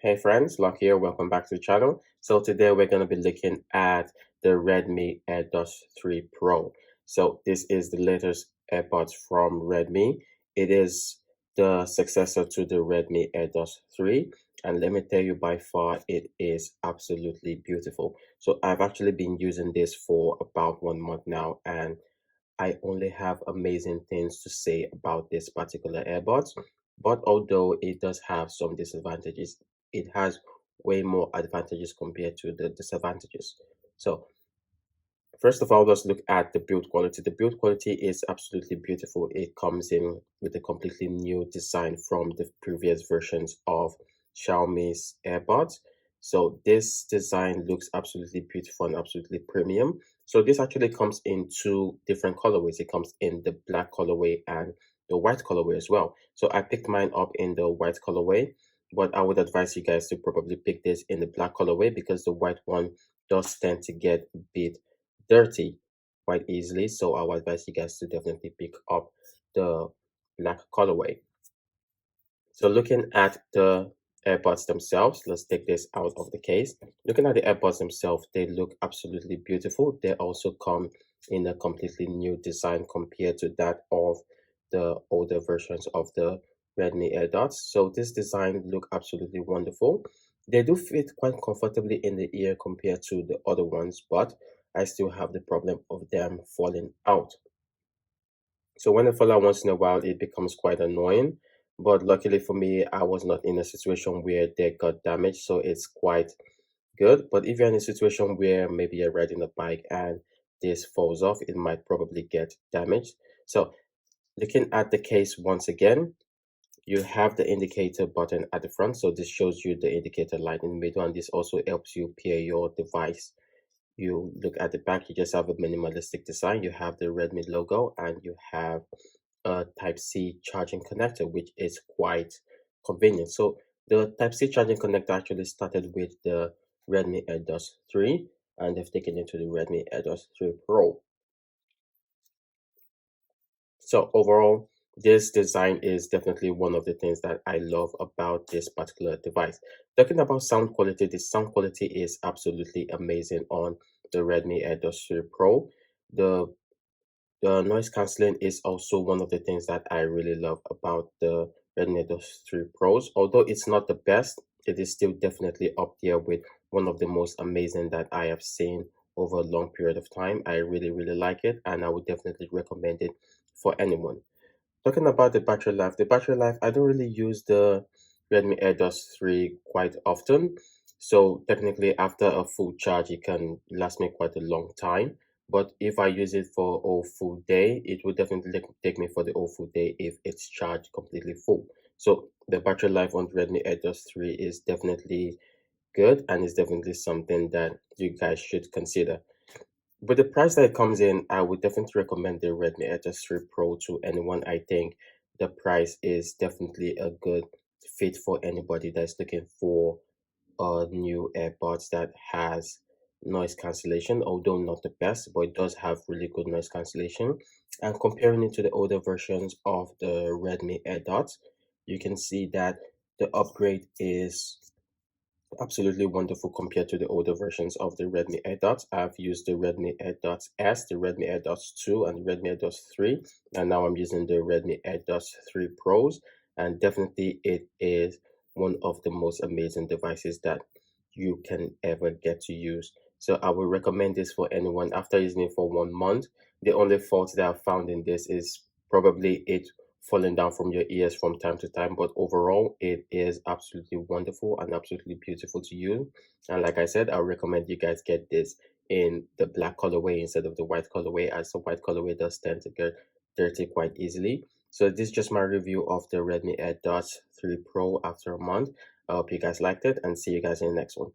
Hey friends, Lock here. Welcome back to the channel. So today we're going to be looking at the Redmi AirDots 3 Pro. So this is the latest AirPods from Redmi. It is the successor to the Redmi AirDots 3, and let me tell you, by far it is absolutely beautiful. So I've actually been using this for about 1 month now, and I only have amazing things to say about this particular earbuds. But although it does have some disadvantages, it has way more advantages compared to the disadvantages. So first of all, let's look at the build quality. The build quality is absolutely beautiful. It comes in with a completely new design from the previous versions of Xiaomi's AirPods. So this design looks absolutely beautiful and absolutely premium. So this actually comes in two different colorways. It comes in the black colorway and the white colorway as well. So I picked mine up in the white colorway, but I would advise you guys to probably pick this in the black colorway because the white one does tend to get a bit dirty quite easily. So I would advise you guys to definitely pick up the black colorway. So looking at the AirPods themselves, let's take this out of the case. Looking at the AirPods themselves, they look absolutely beautiful. They also come in a completely new design compared to that of the older versions of the Redmi AirDots. So this design look absolutely wonderful. They do fit quite comfortably in the ear compared to the other ones, but I still have the problem of them falling out. So when they fall out once in a while, it becomes quite annoying. But luckily for me, I was not in a situation where they got damaged, so it's quite good. But if you're in a situation where maybe you're riding a bike and this falls off, it might probably get damaged. So looking at the case once again, you have the indicator button at the front. So this shows you the indicator light in the middle, and this also helps you pair your device. You look at the back, you just have a minimalistic design. You have the Redmi logo and you have a Type-C charging connector, which is quite convenient. So the Type-C charging connector actually started with the Redmi AirDots 3, and they've taken it to the Redmi AirDots 3 Pro. So overall, this design is definitely one of the things that I love about this particular device. Talking about sound quality, the sound quality is absolutely amazing on the Redmi AirDots 3 Pro. The the noise cancelling is also one of the things that I really love about the Redmi AirDots 3 Pros. Although it's not the best, it is still definitely up there with one of the most amazing that I have seen over a long period of time. I really, really like it, and I would definitely recommend it for anyone. Talking about the battery life, I don't really use the Redmi AirDots 3 quite often. So technically, after a full charge, it can last me quite a long time. But if I use it for a full day, it will definitely take me for the whole full day if it's charged completely full. So the battery life on Redmi AirDots 3 is definitely good, and is definitely something that you guys should consider. With the price that it comes in, I would definitely recommend the Redmi AirDots 3 Pro to anyone. I think the price is definitely a good fit for anybody that's looking for a new AirPods that has noise cancellation, although not the best, but it does have really good noise cancellation. And comparing it to the older versions of the Redmi AirDots, you can see that the upgrade is absolutely wonderful compared to the older versions of the Redmi AirDots. I've used the Redmi AirDots S, the Redmi AirDots 2, and the Redmi AirDots 3, and now I'm using the Redmi AirDots 3 Pros, and definitely it is one of the most amazing devices that you can ever get to use. So I would recommend this for anyone after using it for 1 month. The only fault that I've found in this is probably it falling down from your ears from time to time, but overall it is absolutely wonderful and absolutely beautiful to use. And like I said, I recommend you guys get this in the black colorway instead of the white colorway, as the white colorway does tend to get dirty quite easily. So this is just my review of the Redmi AirDots 3 Pro after a month. I hope you guys liked it, and see you guys in the next one.